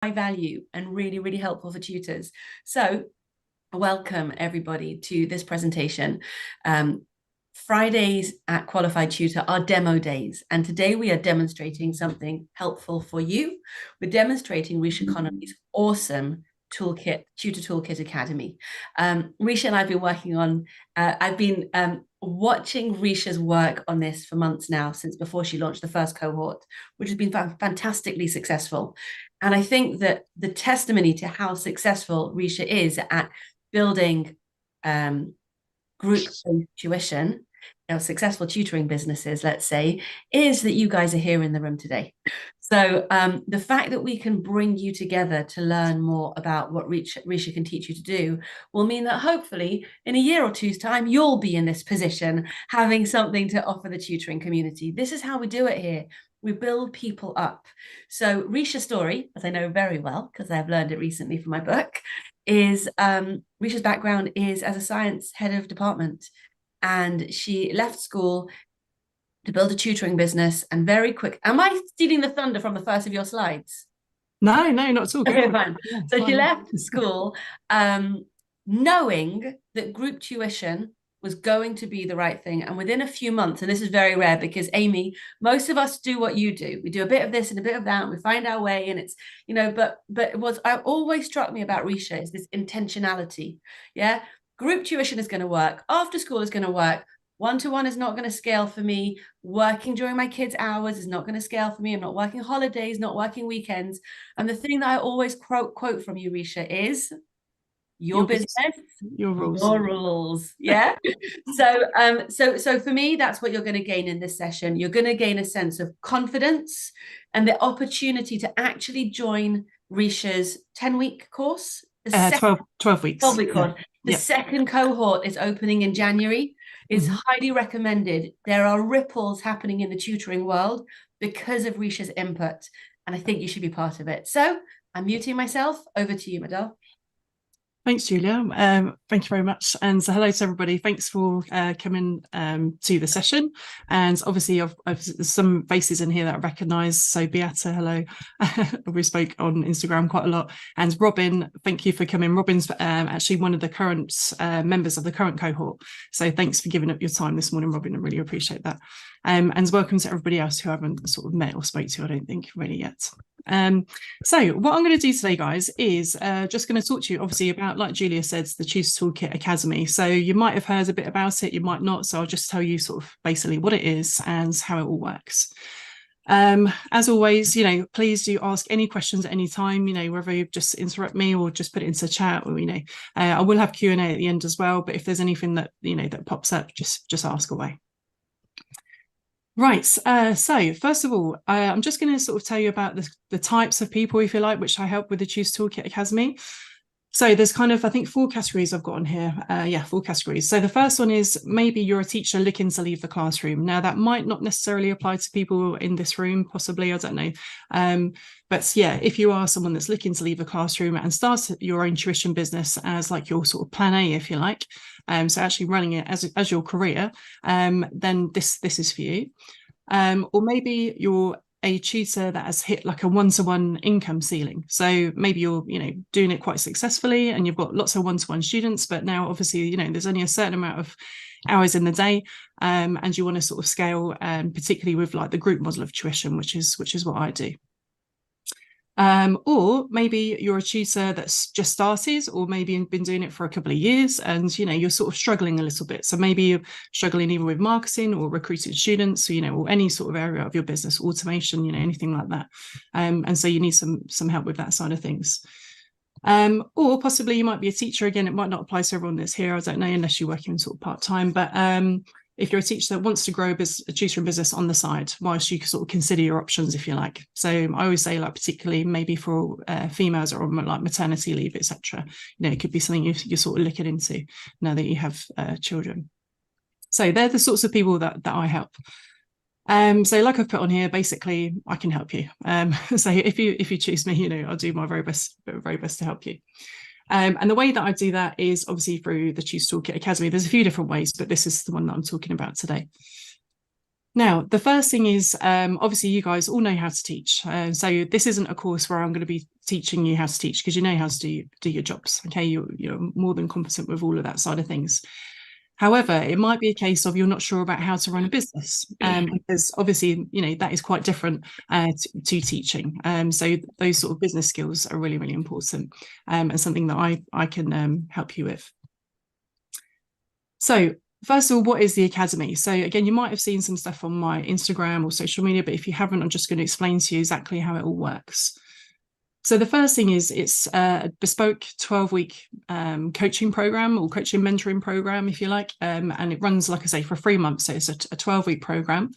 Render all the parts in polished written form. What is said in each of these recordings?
high value and really, really helpful for tutors. So welcome everybody to this presentation. Fridays at Qualified Tutor are demo days, and today we are demonstrating something helpful for you. We're demonstrating Risha Connolly's awesome toolkit, Tutor Toolkit Academy. Risha and I've been working on, I've been watching Risha's work on this for months now, since before she launched the first cohort, which has been fantastically successful. And I think that the testimony to how successful Risha is at building group tuition, successful tutoring businesses, let's say, is that you guys are here in the room today. So the fact that we can bring you together to learn more about what Risha can teach you to do will mean that hopefully in a year or two's time, you'll be in this position, having something to offer the tutoring community. This is how we do it here. We build people up. So Risha's story, as I know very well, because I've learned it recently from my book, is Risha's background is as a science head of department. And she left school to build a tutoring business, and very quick. Am I stealing the thunder from the first of your slides? No, not at all. Okay, fine. So she left school knowing that group tuition was going to be the right thing. And within a few months, and this is very rare because Amy, most of us do what you do. We do a bit of this and a bit of that, and we find our way. And it's, but what always struck me about Risha is this intentionality. Yeah. Group tuition is going to work. After school is going to work. One-to-one is not going to scale for me. Working during my kids' hours is not going to scale for me. I'm not working holidays, not working weekends. And the thing that I always quote from you, Risha, is your business, your rules. Your rules. Yeah. So for me, that's what you're going to gain in this session. You're going to gain a sense of confidence and the opportunity to actually join Risha's 10-week course. 12 weeks. 12-week course. The second cohort is opening in January. It's highly recommended. There are ripples happening in the tutoring world because of Risha's input, and I think you should be part of it. So I'm muting myself. Over to you, Madal. Thanks, Julia. Thank you very much. And so hello to everybody. Thanks for coming to the session. And obviously, I've some faces in here that I recognise. So Beata, hello. We spoke on Instagram quite a lot. And Robin, thank you for coming. Robin's actually one of the current members of the current cohort. So thanks for giving up your time this morning, Robin. I really appreciate that. And welcome to everybody else who I haven't sort of met or spoke to, I don't think, really yet. So what I'm going to do today, guys, is just going to talk to you obviously about, like Julia said, the Tutor Toolkit Academy. So you might have heard a bit about it, you might not, so I'll just tell you sort of basically what it is and how it all works. As always, please do ask any questions at any time, whether you just interrupt me or just put it into chat, or I will have Q&A at the end as well, but if there's anything that that pops up, just ask away. Right, so first of all, I'm just going to sort of tell you about the types of people, if you like, which I help with the Tutor Toolkit Academy. So there's kind of, I think, 4 categories I've got on here. 4 categories. So the first one is maybe you're a teacher looking to leave the classroom. Now, that might not necessarily apply to people in this room, possibly, I don't know. But yeah, if you are someone that's looking to leave the classroom and start your own tuition business as like your sort of plan A, if you like, so actually running it as your career, then this is for you. Or maybe you're a tutor that has hit like a one-to-one income ceiling. So maybe you're, doing it quite successfully and you've got lots of one-to-one students, but now obviously, there's only a certain amount of hours in the day, and you want to sort of scale, particularly with like the group model of tuition, which is what I do. Or maybe you're a tutor that's just started, or maybe you've been doing it for a couple of years and you're sort of struggling a little bit. So maybe you're struggling either with marketing or recruiting students, or any sort of area of your business, automation, anything like that. And so you need some help with that side of things. Or possibly you might be a teacher. Again, it might not apply to everyone that's here, I don't know, unless you're working sort of part-time, but if you're a teacher that wants to grow a tutoring business on the side, whilst you sort of consider your options, if you like. So I always say, like, particularly maybe for females or on like maternity leave, etc. It could be something you're sort of looking into now that you have children. So they're the sorts of people that I help. So like I've put on here, basically I can help you. So if you choose me, I'll do my very best to help you. And the way that I do that is obviously through the Tutor Toolkit Academy. There's a few different ways, but this is the one that I'm talking about today. Now, the first thing is, obviously you guys all know how to teach. So this isn't a course where I'm going to be teaching you how to teach because you know how to do your jobs. Okay, you're more than competent with all of that side of things. However, it might be a case of you're not sure about how to run a business, because obviously, that is quite different to teaching. So those sort of business skills are really, really important, and something that I can help you with. So first of all, what is the Academy? So again, you might have seen some stuff on my Instagram or social media, but if you haven't, I'm just going to explain to you exactly how it all works. So the first thing is it's a bespoke 12-week coaching program or coaching mentoring program, if you like, and it runs, like I say, for 3 months. So it's a 12-week program.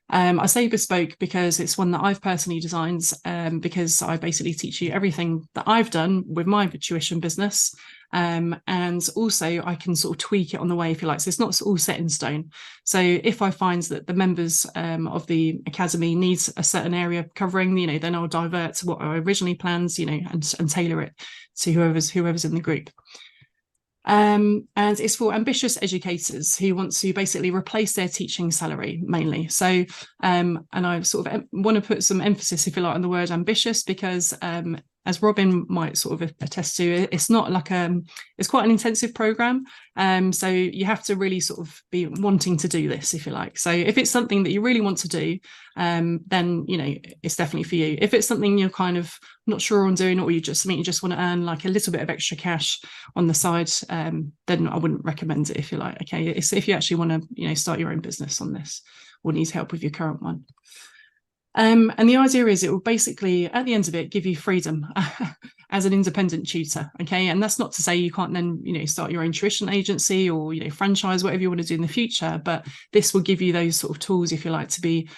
I say bespoke because it's one that I've personally designed, because I basically teach you everything that I've done with my tuition business. And also I can sort of tweak it on the way, if you like. So it's not all set in stone. So if I find that the members of the Academy needs a certain area covering, then I'll divert to what I originally planned, and tailor it to whoever's in the group. And it's for ambitious educators who want to basically replace their teaching salary mainly. So, and I sort of want to put some emphasis, if you like, on the word ambitious, because as Robin might sort of attest to, it's not like it's quite an intensive program. So you have to really sort of be wanting to do this, if you like. So if it's something that you really want to do, then it's definitely for you. If it's something you're kind of not sure on doing, or you just want to earn like a little bit of extra cash on the side, then I wouldn't recommend it, if you like. Okay, it's if you actually want to start your own business on this or need help with your current one. And the idea is it will basically, at the end of it, give you freedom as an independent tutor. Okay, and that's not to say you can't then start your own tuition agency or franchise, whatever you want to do in the future. But this will give you those sort of tools, if you like, to be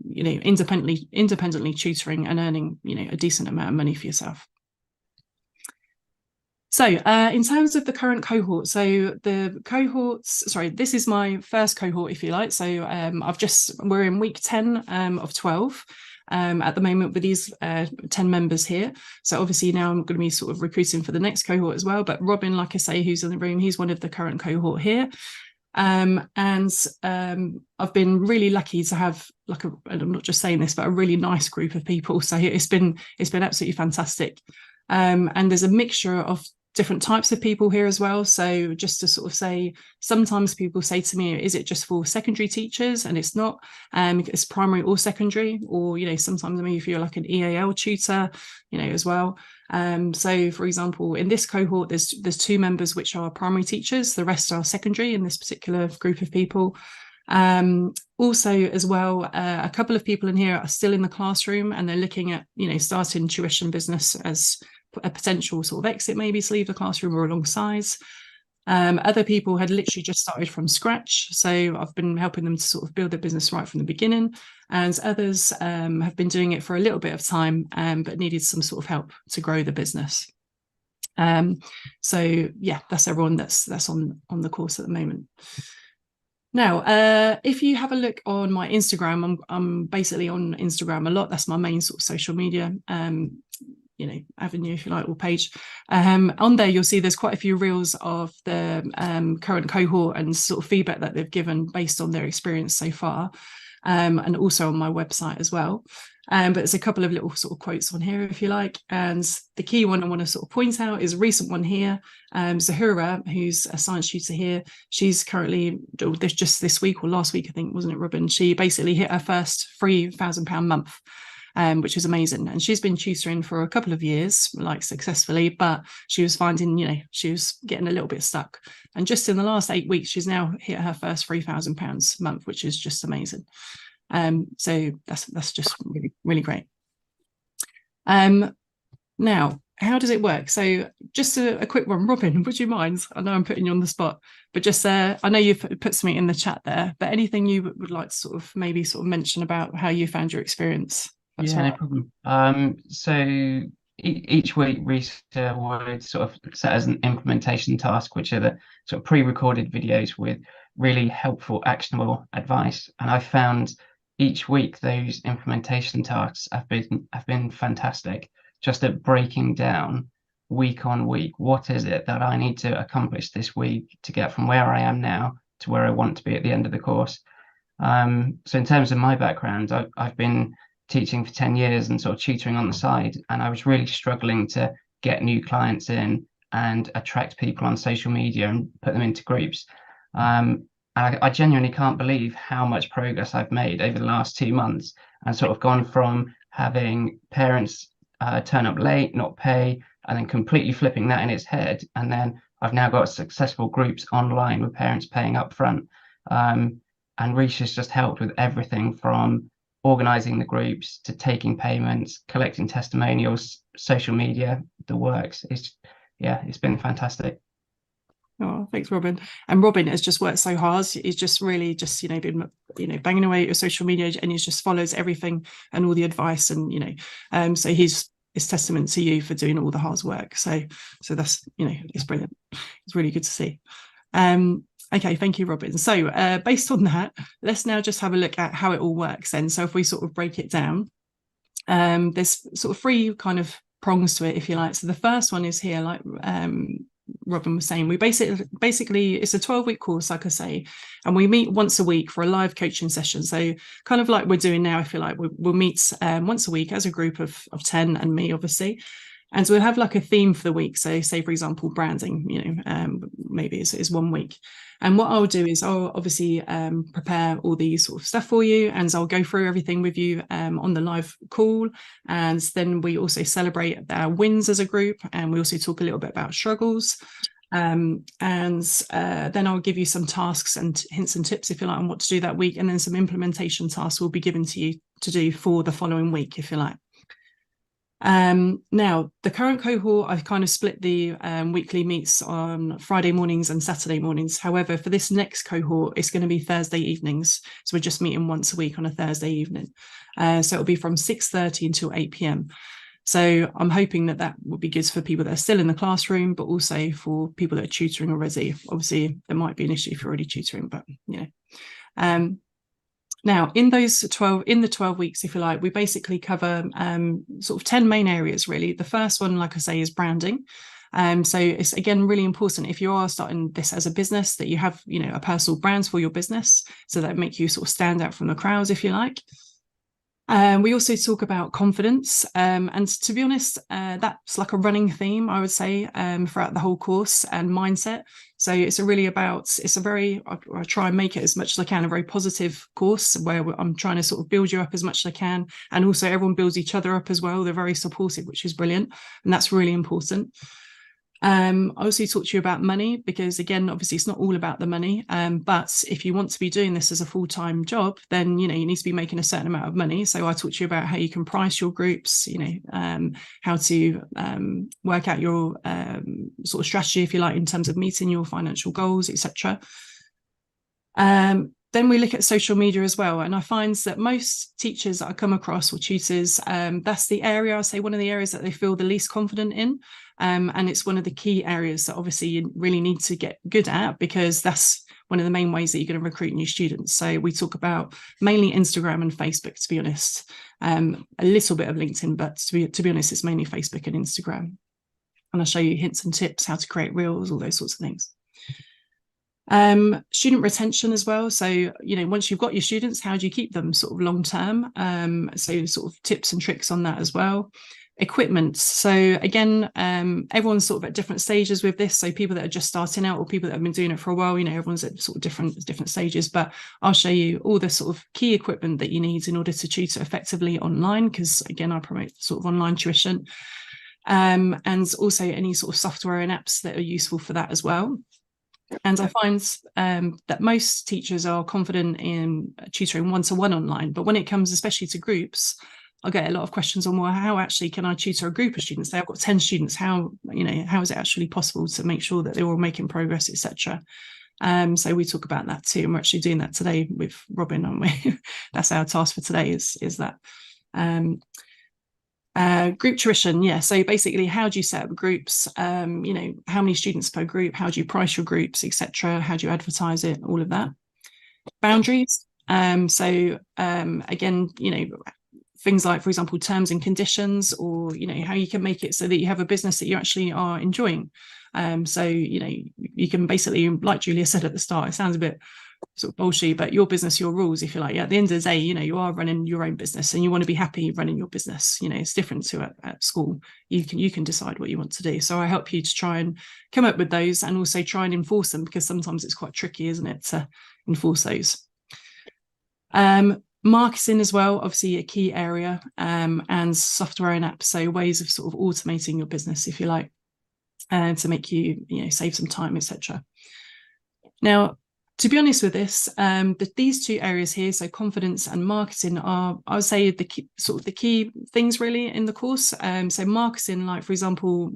independently tutoring and earning a decent amount of money for yourself. So in terms of the current cohort, so the cohorts, sorry, this is my first cohort, if you like. So we're in week 10 of 12 at the moment with these 10 members here. So obviously now I'm going to be sort of recruiting for the next cohort as well. But Robin, like I say, who's in the room, he's one of the current cohort here. And I've been really lucky to have and I'm not just saying this, but a really nice group of people. So it's been absolutely fantastic. And there's a mixture of different types of people here as well. So just to sort of say, sometimes people say to me, is it just for secondary teachers? And it's not. It's primary or secondary, or sometimes maybe if you're like an EAL tutor, as well. So for example, in this cohort, there's 2 members which are primary teachers, the rest are secondary in this particular group of people. Also as well, a couple of people in here are still in the classroom and they're looking at starting tuition business as a potential sort of exit, maybe to leave the classroom or alongside. Other people had literally just started from scratch, so I've been helping them to sort of build their business right from the beginning, and others have been doing it for a little bit of time, but needed some sort of help to grow the business. So yeah, that's everyone that's on the course at the moment. Now, if you have a look on my Instagram, I'm basically on Instagram a lot. That's my main sort of social media avenue, if you like, or page. On there, you'll see there's quite a few reels of the current cohort and sort of feedback that they've given based on their experience so far, and also on my website as well. But there's a couple of little sort of quotes on here, if you like. And the key one I want to sort of point out is a recent one here. Zahura, who's a science tutor here, she's currently, just this week or last week, I think, wasn't it, Robin? She basically hit her first £3,000 month. Which is amazing. And she's been tutoring for a couple of years, like successfully, but she was finding, she was getting a little bit stuck. And just in the last 8 weeks, she's now hit her first £3,000 a month, which is just amazing. So that's just really, really great. Now, how does it work? So just a quick one, Robin, would you mind? I know I'm putting you on the spot, but just I know you've put something in the chat there, but anything you would like to sort of mention about how you found your experience? Yeah, no problem. So each week, Rita would sort of set as an implementation task, which are the sort of pre-recorded videos with really helpful, actionable advice. And I found each week those implementation tasks have been fantastic, just at breaking down week on week, what is it that I need to accomplish this week to get from where I am now to where I want to be at the end of the course. So in terms of my background, I've been teaching for 10 years and sort of tutoring on the side, and I was really struggling to get new clients in and attract people on social media and put them into groups. I genuinely can't believe how much progress I've made over the last 2 months, and sort of gone from having parents turn up late, not pay, and then completely flipping that in its head. And then I've now got successful groups online with parents paying up front. And Reach has just helped with everything from organizing the groups to taking payments, collecting testimonials, social media, the works. It's been fantastic. Oh, thanks, Robin. And Robin has just worked so hard. He's just really just, been, banging away at your social media, and he just follows everything and all the advice, and, so it's testament to you for doing all the hard work. So that's, it's brilliant. It's really good to see. Okay, thank you, Robin. So based on that, let's now just have a look at how it all works then. So if we sort of break it down, there's sort of 3 kind of prongs to it, if you like. So the first one is here, like Robin was saying, we basically it's a 12-week course, like I say, and we meet once a week for a live coaching session. So kind of like we're doing now, if you like, we'll meet once a week as a group of 10 and me, obviously. And so we'll have like a theme for the week. So say, for example, branding, maybe it's 1 week. And what I'll do is I'll obviously prepare all these sort of stuff for you, and I'll go through everything with you on the live call. And then we also celebrate our wins as a group, and we also talk a little bit about struggles. And then I'll give you some tasks and hints and tips, if you like, on what to do that week. And then some implementation tasks will be given to you to do for the following week, if you like. Now, the current cohort, I've kind of split the weekly meets on Friday mornings and Saturday mornings. However, for this next cohort, it's going to be Thursday evenings. So we're just meeting once a week on a Thursday evening. So it'll be from 6:30 until 8 p.m. So I'm hoping that will be good for people that are still in the classroom, but also for people that are tutoring already. Obviously, there might be an issue if you're already tutoring, but now, in the 12 weeks, if you like, we basically cover sort of 10 main areas, really. The first one, like I say, is branding. So it's, again, really important if you are starting this as a business that you have, a personal brand for your business, so that make you sort of stand out from the crowds, if you like. We also talk about confidence, and to be honest, that's like a running theme, I would say, throughout the whole course, and mindset. So I try and make it as much as I can a very positive course, where I'm trying to sort of build you up as much as I can, and also everyone builds each other up as well. They're very supportive, which is brilliant, and that's really important. I also talk to you about money, because again, obviously it's not all about the money, but if you want to be doing this as a full-time job, then you need to be making a certain amount of money. So I talk to you about how you can price your groups, how to work out your sort of strategy, if you like, in terms of meeting your financial goals, etc. Then we look at social media as well, and I find that most teachers that I come across, or tutors, that's the area, I say, one of the areas that they feel the least confident in. And it's one of the key areas that obviously you really need to get good at, because that's one of the main ways that you're going to recruit new students. So we talk about mainly Instagram and Facebook, to be honest, a little bit of LinkedIn, but to be honest, it's mainly Facebook and Instagram. And I'll show you hints and tips, how to create reels, all those sorts of things. Student retention as well. So, once you've got your students, how do you keep them sort of long term? So sort of tips and tricks on that as well. Equipment. So again, everyone's sort of at different stages with this. So people that are just starting out, or people that have been doing it for a while, everyone's at sort of different stages. But I'll show you all the sort of key equipment that you need in order to tutor effectively online, because again, I promote sort of online tuition, and also any sort of software and apps that are useful for that as well. And I find that most teachers are confident in tutoring one-to-one online, but when it comes especially to groups, I get a lot of questions on, well, how actually can I tutor a group of students? Say I've got 10 students, how is it actually possible to make sure that they're all making progress, etc. So we talk about that too, and we're actually doing that today with Robin, aren't we? That's our task for today, is that. Group tuition, yeah. So basically, how do you set up groups? How many students per group? How do you price your groups, etc.? How do you advertise it? All of that. Boundaries. Again, things like, for example, terms and conditions, or how you can make it so that you have a business that you actually are enjoying. So you can basically, like Julia said at the start, it sounds a bit sort of bullshit, but your business, your rules, if you like. Yeah, at the end of the day, you know, you are running your own business and you want to be happy running your business. You know, it's different to at school. You can decide what you want to do. So I help you to try and come up with those and also try and enforce them, because sometimes it's quite tricky, isn't it, to enforce those. Marketing as well, obviously a key area, and software and apps, so ways of sort of automating your business, if you like, to make you know, save some time, etc. Now, to be honest with this, these two areas here, so confidence and marketing, are, I would say, the key, sort of the key things really in the course. So marketing, like for example,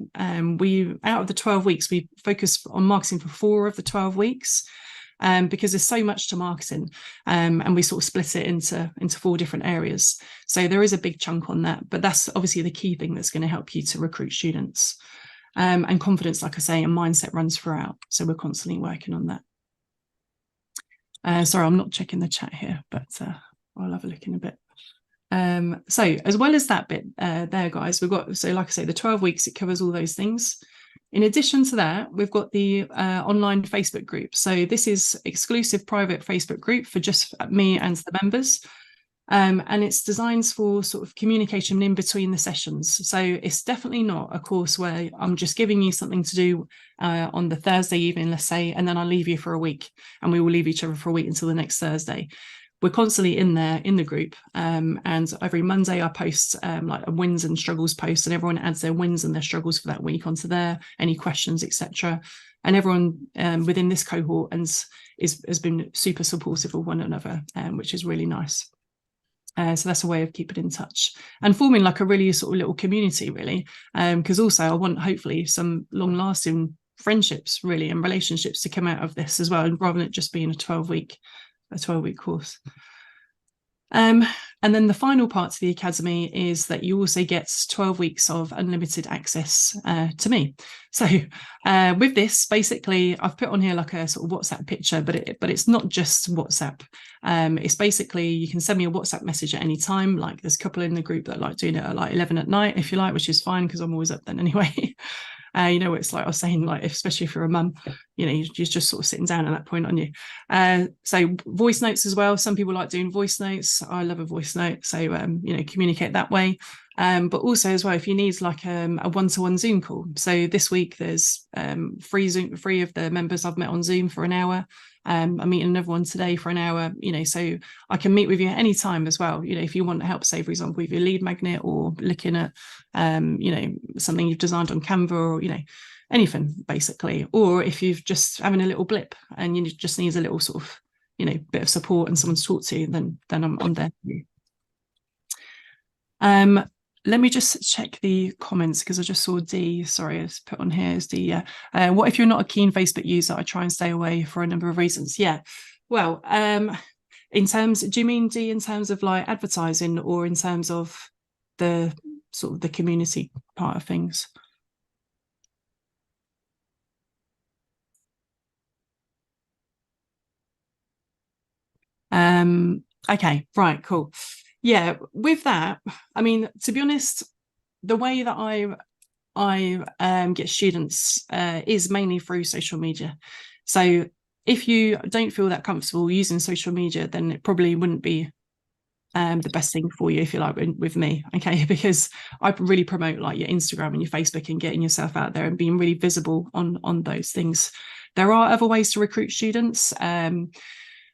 we, out of the 12 weeks, we focus on marketing for 4 of the 12 weeks. Because there's so much to marketing, and we sort of split it into 4 different areas. So there is a big chunk on that, but that's obviously the key thing that's going to help you to recruit students. And confidence, like I say, and mindset runs throughout. So we're constantly working on that. Sorry, I'm not checking the chat here, but I'll have a look in a bit. So as well as that bit there, guys, we've got, so like I say, the 12 weeks, it covers all those things. In addition to that, we've got the online Facebook group. So this is exclusive private Facebook group for just me and the members. And it's designed for sort of communication in between the sessions. So it's definitely not a course where I'm just giving you something to do on the Thursday evening, let's say, and then I'll leave you for a week and we will leave each other for a week until the next Thursday. We're constantly in there in the group, and every Monday I post like a wins and struggles post, and everyone adds their wins and their struggles for that week onto there, any questions, etc. And everyone within this cohort has been super supportive of one another, which is really nice. So that's a way of keeping in touch and forming like a really sort of little community, really, because also I want hopefully some long-lasting friendships, really, and relationships to come out of this as well, rather than it just being a 12-week course. And then the final part to the academy is that you also get 12 weeks of unlimited access to me. So with this, basically, I've put on here like a sort of WhatsApp picture, but it's not just WhatsApp. It's basically, you can send me a WhatsApp message at any time. Like there's a couple in the group that like doing it at like 11 at night, if you like, which is fine because I'm always up then anyway. You know, it's like I was saying, like, especially if you're a mum, you know, you're just sort of sitting down at that point, aren't you? So voice notes as well. Some people like doing voice notes. I love a voice note. So, you know, communicate that way. But also as well, if you need like a one-to-one Zoom call. So this week there's free of the members I've met on Zoom for an hour. I'm meeting another one today for an hour, you know, so I can meet with you at any time as well. You know, if you want help, say, for example, with your lead magnet or looking at, you know, something you've designed on Canva or, you know, anything basically. Or if you've just having a little blip and you just need a little sort of, you know, bit of support and someone to talk to, then I'm there for you. Let me just check the comments because I just saw D, sorry, it's put on here is the, what if you're not a keen Facebook user? I try and stay away for a number of reasons. Yeah, well, in terms, do you mean D in terms of like advertising or in terms of the sort of the community part of things? Okay, right, cool. Yeah, with that, I mean, to be honest, the way that I get students is mainly through social media. So if you don't feel that comfortable using social media, then it probably wouldn't be the best thing for you, if you like, with me, okay? Because I really promote like your Instagram and your Facebook and getting yourself out there and being really visible on those things. There are other ways to recruit students,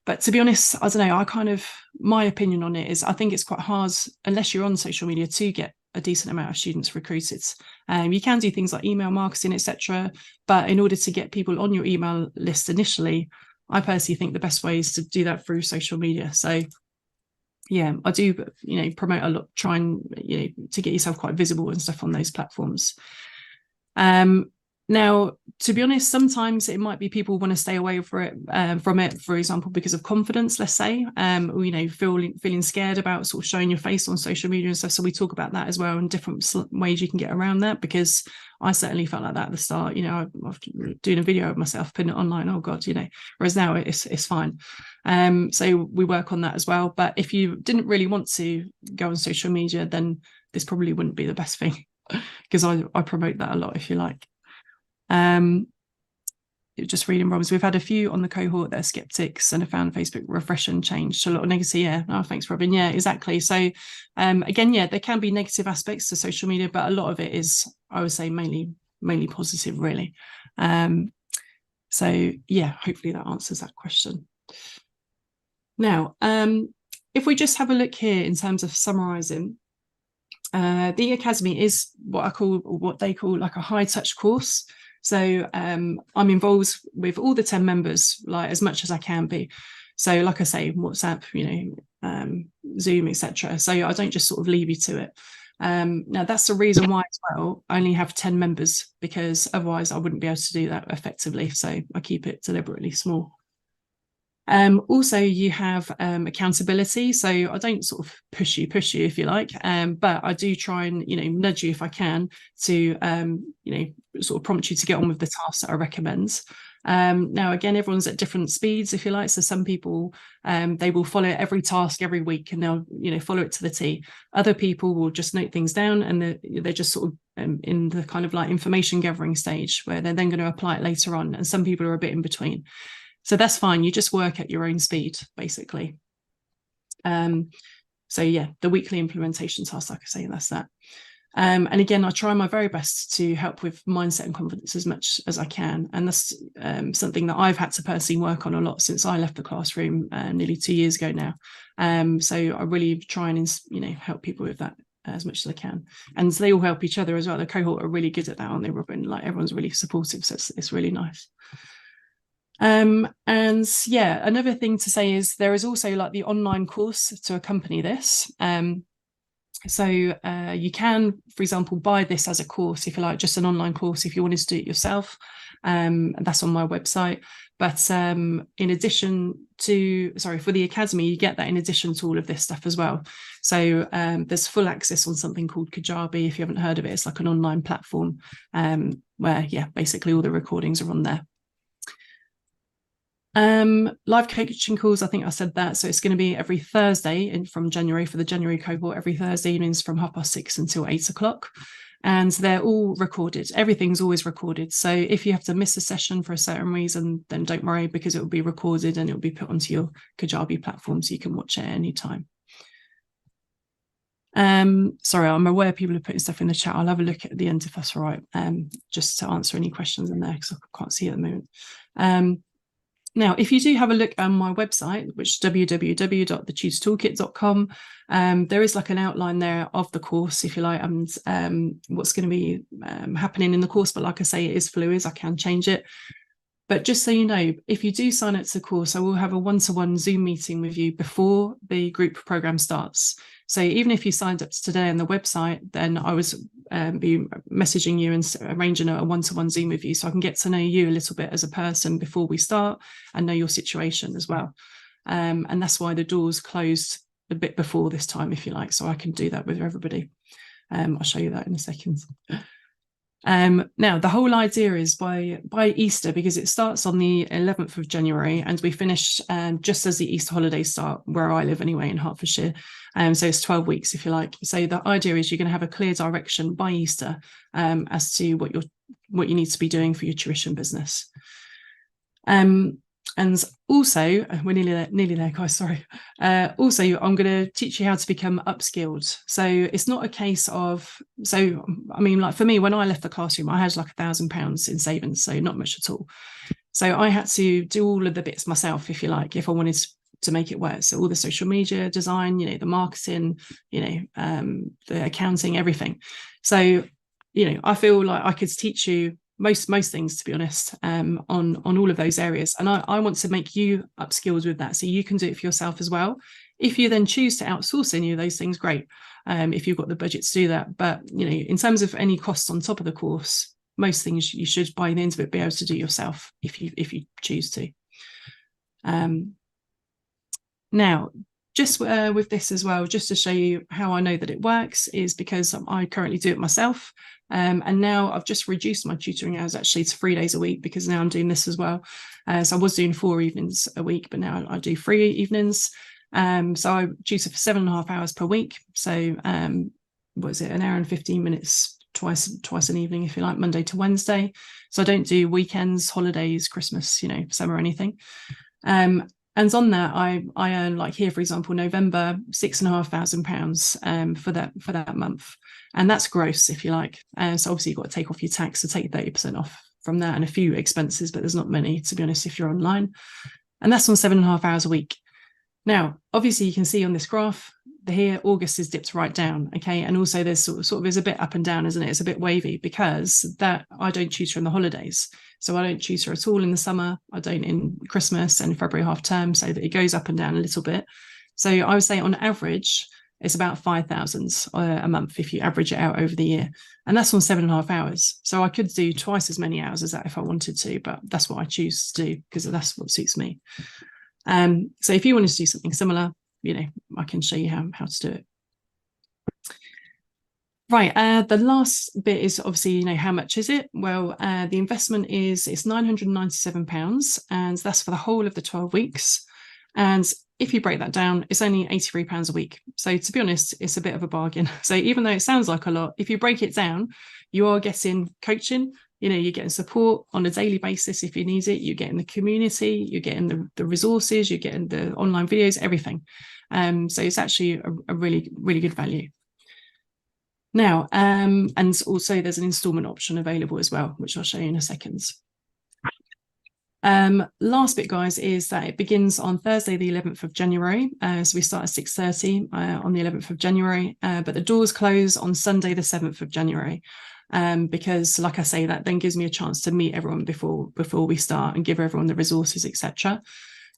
but to be honest, I don't know, my opinion on it is I think it's quite hard, unless you're on social media, to get a decent amount of students recruited. You can do things like email marketing, etc. But in order to get people on your email list initially, I personally think the best way is to do that through social media. So yeah, I do, you know, promote a lot, try and, you know, to get yourself quite visible and stuff on those platforms. Now, to be honest, sometimes it might be people want to stay away from it, for example, because of confidence, let's say, or, you know, feeling scared about sort of showing your face on social media and stuff. So we talk about that as well and different ways you can get around that, because I certainly felt like that at the start. You know, after doing a video of myself, putting it online, oh God, you know, whereas now it's fine. So we work on that as well. But if you didn't really want to go on social media, then this probably wouldn't be the best thing, because I promote that a lot, if you like. just reading Rob's, we've had a few on the cohort that are skeptics and have found Facebook refresh and change to a lot of negative. Yeah, oh, thanks, Robin. Yeah, exactly. So again, yeah, there can be negative aspects to social media, but a lot of it is, I would say, mainly positive, really. So yeah, hopefully that answers that question. Now, if we just have a look here in terms of summarising, the Academy is what they call like a high touch course. So I'm involved with all the 10 members, like as much as I can be. So like I say, WhatsApp, Zoom, etc. So I don't just sort of leave you to it. Now that's the reason why as well I only have 10 members, because otherwise I wouldn't be able to do that effectively. So I keep it deliberately small. Also, you have accountability. So I don't sort of push you, if you like, but I do try and, nudge you if I can to, sort of prompt you to get on with the tasks that I recommend. Now, again, everyone's at different speeds, if you like. So some people, they will follow every task every week and they'll, follow it to the T. Other people will just note things down and they're just sort of in the kind of like information gathering stage where they're then going to apply it later on. And some people are a bit in between. So that's fine. You just work at your own speed, basically. So yeah, the weekly implementation task, like I say, that's that. And again, I try my very best to help with mindset and confidence as much as I can. And that's something that I've had to personally work on a lot since I left the classroom nearly 2 years ago now. So I really try and, help people with that as much as I can. And they all help each other as well. The cohort are really good at that, aren't they, Robin? Like everyone's really supportive. So it's really nice. And yeah, another thing to say is there is also like the online course to accompany this. So you can, for example, buy this as a course, if you like, just an online course if you wanted to do it yourself. And that's on my website. But in addition to, for the Academy, you get that in addition to all of this stuff as well. So there's full access on something called Kajabi. If you haven't heard of it, it's like an online platform where, yeah, basically all the recordings are on there. Live coaching calls, I think I said that. So it's going to be every Thursday from January for the January cohort, every Thursday evenings from 6:30 until 8 o'clock. And they're all recorded. Everything's always recorded. So if you have to miss a session for a certain reason, then don't worry, because it will be recorded and it will be put onto your Kajabi platform so you can watch it at any time. Sorry, I'm aware people are putting stuff in the chat. I'll have a look at the end if that's all right, just to answer any questions in there because I can't see at the moment. Now, if you do have a look on my website, which is www.thetutortoolkit.com, there is like an outline there of the course, if you like, and what's going to be happening in the course. But like I say, it is fluid. I can change it. But just so you know, if you do sign up to the course, I will have a one-to-one Zoom meeting with you before the group program starts. So even if you signed up today on the website, then I was be messaging you and arranging a one-to-one Zoom with you so I can get to know you a little bit as a person before we start and know your situation as well. And that's why the doors closed a bit before this time, if you like, so I can do that with everybody. I'll show you that in a second. Now, the whole idea is by Easter, because it starts on the 11th of January and we finish just as the Easter holidays start, where I live anyway, in Hertfordshire. So it's 12 weeks, if you like. So the idea is you're going to have a clear direction by Easter as to what you need to be doing for your tuition business. And also, we're nearly there, guys, sorry. Also, I'm going to teach you how to become upskilled. So it's not a case of, I mean, like for me, when I left the classroom, I had like £1,000 in savings, so not much at all. So I had to do all of the bits myself, if you like, if I wanted to make it work. So all the social media design, the marketing, the accounting, everything. So, I feel like I could teach you most things, to be honest, on all of those areas. And I want to make you upskilled with that so you can do it for yourself as well. If you then choose to outsource any of those things, great. If you've got the budget to do that. But, in terms of any costs on top of the course, most things you should, by the end of it, be able to do yourself if you choose to. Now, just with this as well, just to show you how I know that it works, is because I currently do it myself. And now I've just reduced my tutoring hours actually to 3 days a week, because now I'm doing this as well. So I was doing 4 evenings a week, but now I do 3 evenings. So I tutor for 7.5 hours per week. So what is it, an hour and 15 minutes twice an evening, if you like, Monday to Wednesday. So I don't do weekends, holidays, Christmas, summer or anything. And on that, I earn, like here, for example, November, £6,500 for that month, and that's gross, if you like. So obviously you've got to take off your tax, so take 30% off from that and a few expenses, but there's not many, to be honest, if you're online. And that's on 7.5 hours a week. Now, obviously, you can see on this graph here, August has dipped right down. Okay. And also there's sort of is a bit up and down, isn't it? It's a bit wavy because that I don't tutor in the holidays. So I don't tutor at all in the summer. I don't in Christmas and February half term, so that it goes up and down a little bit. So I would say on average, it's about 5,000 a month if you average it out over the year. And that's on 7.5 hours. So I could do twice as many hours as that if I wanted to, but that's what I choose to do because that's what suits me. So if you wanted to do something similar, I can show you how to do it. Right, the last bit is obviously, how much is it? Well, the investment it's £997, and that's for the whole of the 12 weeks. And if you break that down, it's only £83 a week. So to be honest, it's a bit of a bargain. So even though it sounds like a lot, if you break it down, you are getting coaching, you're getting support on a daily basis if you need it, you're getting the community, you're getting the resources, you're getting the online videos, everything. So it's actually a really, really good value. Now, and also there's an installment option available as well, which I'll show you in a second. Last bit, guys, is that it begins on Thursday, the 11th of January. So we start at 6:30 on the 11th of January, but the doors close on Sunday, the 7th of January. Because, like I say, that then gives me a chance to meet everyone before we start and give everyone the resources, etc.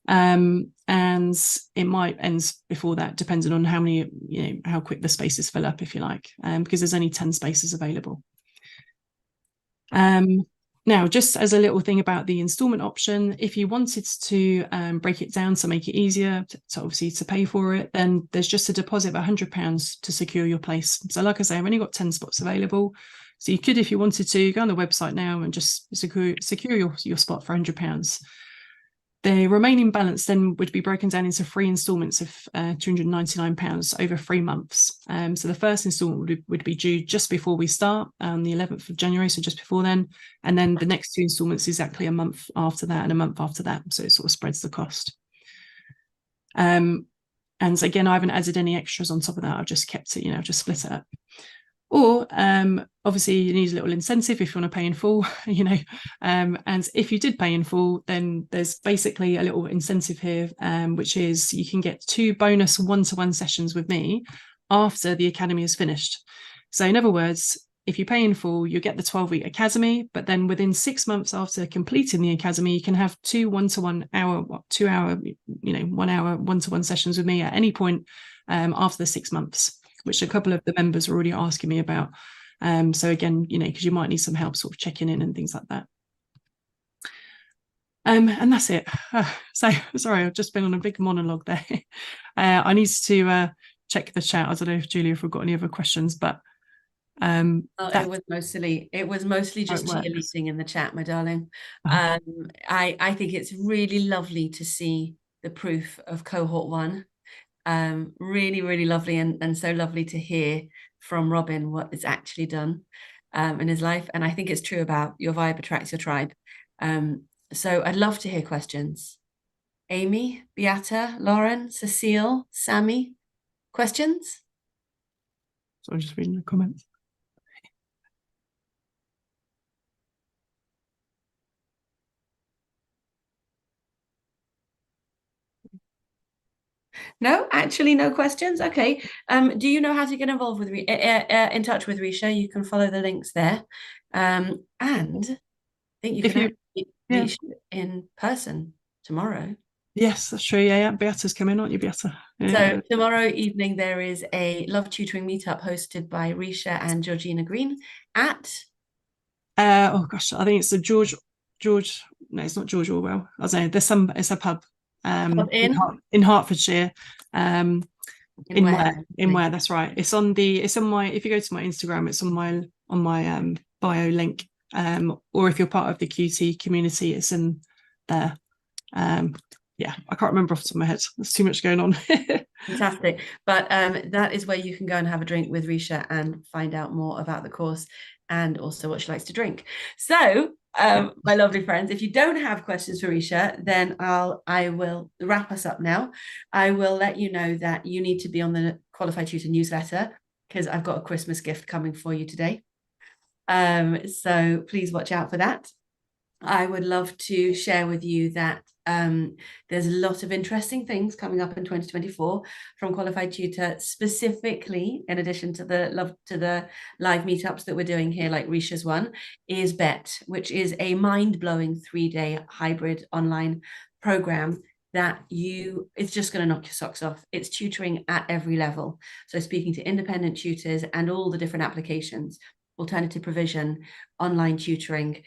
And it might end before that, depending on how quick the spaces fill up, if you like, because there's only 10 spaces available. Now, just as a little thing about the installment option, if you wanted to break it down to make it easier to obviously to pay for it, then there's just a deposit of £100 to secure your place. So like I say, I've only got 10 spots available. So you could, if you wanted to, go on the website now and just secure your spot for £100. The remaining balance then would be broken down into 3 installments of £299 over 3 months. So the first installment would be due just before we start on the 11th of January, so just before then. And then the next 2 installments exactly a month after that and a month after that. So it sort of spreads the cost. And again, I haven't added any extras on top of that. I've just kept it, I've just split it up. Or obviously you need a little incentive if you want to pay in full, and if you did pay in full, then there's basically a little incentive here, which is you can get 2 bonus one-to-one sessions with me after the academy is finished. So in other words, if you pay in full, you get the 12-week academy, but then within 6 months after completing the academy, you can have 2 1 hour 1 hour one-to-one sessions with me at any point after the 6 months, which a couple of the members are already asking me about. So again, because you might need some help sort of checking in and things like that. And that's it. So sorry, I've just been on a big monologue there. I need to check the chat. I don't know if Julia, if we've got any other questions, but it was mostly just cheerleading in the chat, my darling. I think it's really lovely to see the proof of cohort 1. Really, really lovely, and so lovely to hear from Robin what is actually done in his life. And I think it's true about your vibe attracts your tribe. So I'd love to hear questions. Amy, Beata, Lauren, Cecile, Sammy, questions? So I'm just reading the comments. No, actually, no questions. Okay. Do you know how to get involved with in touch with Risha? You can follow the links there. And I think you can reach in person tomorrow. Yes, that's true. Yeah. Beata's coming, aren't you, Beata? Yeah. So tomorrow evening there is a Love Tutoring meetup hosted by Risha and Georgina Green at oh gosh, I think it's the George. No, it's not George Orwell. I don't know. It's a pub. In Hertfordshire. In where that's right. It's on my, if you go to my Instagram, it's on my bio link. Or if you're part of the QT community, it's in there. Yeah, I can't remember off the top of my head. There's too much going on. Fantastic. But that is where you can go and have a drink with Risha and find out more about the course and also what she likes to drink. So, my lovely friends, if you don't have questions for Risha, then I will wrap us up now. I will let you know that you need to be on the Qualified Tutor newsletter because I've got a Christmas gift coming for you today. So please watch out for that. I would love to share with you that there's a lot of interesting things coming up in 2024 from Qualified Tutor, specifically in addition to the live meetups that we're doing here, like Risha's one, is BET, which is a mind-blowing 3-day hybrid online program that it's just going to knock your socks off. It's tutoring at every level. So speaking to independent tutors and all the different applications, alternative provision, online tutoring,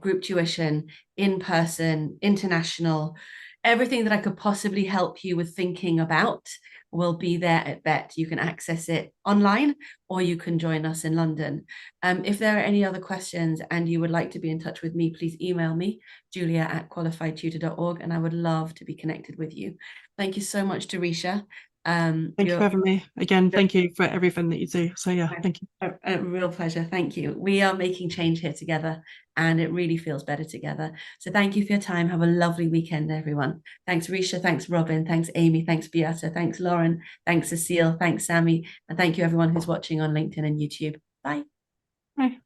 group tuition, in person, international, everything that I could possibly help you with thinking about will be there at BET. You can access it online or you can join us in London. If there are any other questions and you would like to be in touch with me, please email me, julia@qualifiedtutor.org, and I would love to be connected with you. Thank you so much, Tarisha. Thank you for having me. Again, thank you for everything that you do. So yeah, thank you. A real pleasure. Thank you. We are making change here together and it really feels better together. So thank you for your time. Have a lovely weekend, everyone. Thanks, Risha. Thanks, Robin. Thanks, Amy. Thanks, Beata. Thanks, Lauren. Thanks, Cecile. Thanks, Sammy. And thank you, everyone who's watching on LinkedIn and YouTube. Bye. Bye.